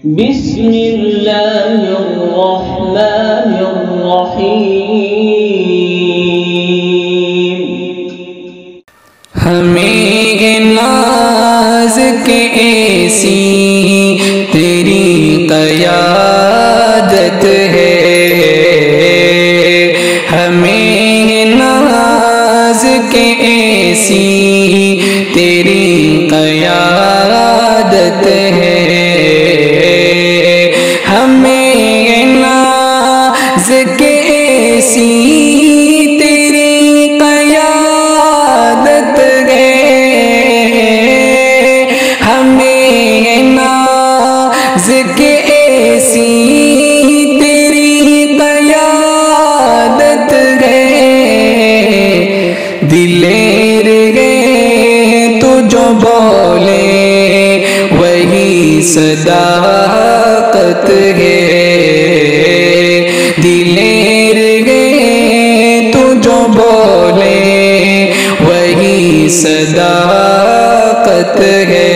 بسم اللہ الرحمن الرحیم ہمیں ناز کے ایسی تیری قیادت ہے، ہمیں ناز کے ایسی تیری قیادت ہے، ہمیں ناز کے ایسی تیری قیادت ہے، ہمیں ناز کے ایسی تیری قیادت ہے، دلیر ہے تو جو بولے وہی صداقت ہے، دلیر ہے تو جو بولے وہی صداقت ہے،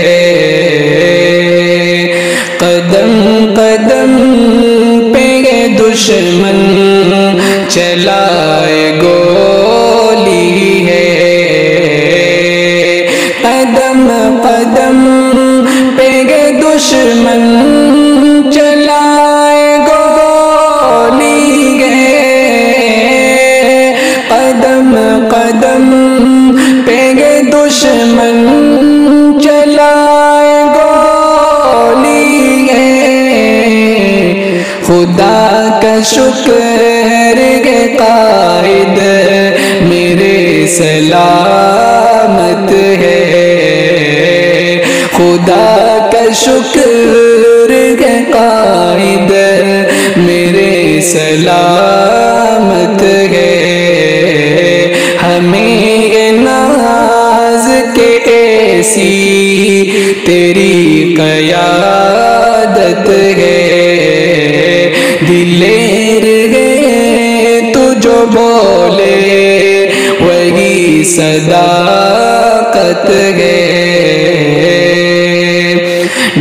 قدم قدم پہ دشمن چلائے گولی ہے، قدم قدم پہ دشمن چلائے گولی ہے، قدم قدم پہ دشمن چلائے گولی ہے، خدا کا شکر ہے قائد میرے سلامت ہے، خدا کا شکر ہے قائد میرے سلامت ہے، ہمیں ناز کے ایسی تیری قیادت ہے، دلیر ہے تو جو بولے وہی صداقت ہے،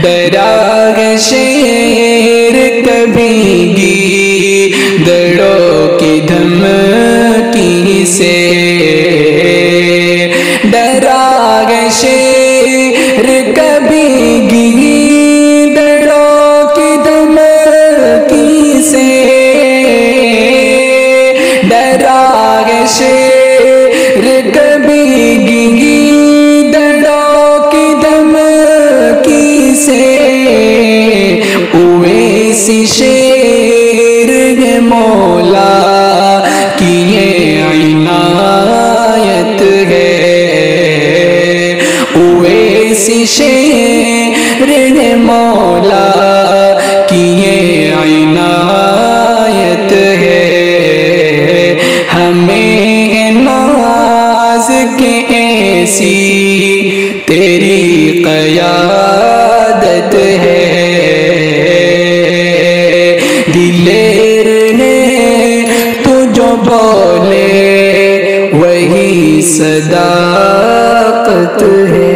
ڈرا ہے شیر کبھی گیدڑوں کی دھمکی سے، ڈرا ہے شیر کبھی گیدڑوں کی دھمکی سے، ڈرا ہے شیر کبھی گیدڑوں کی دھمکی سے، اویسی شیر ہے مولا کی یہ عنایت ہے، اویسی شیر ہے مولا کی یہ عنایت ہے، ہمیں ناز کے ایسی تیری قیادت ہے، دلیر ہے تو جو بولے وہی صداقت ہے۔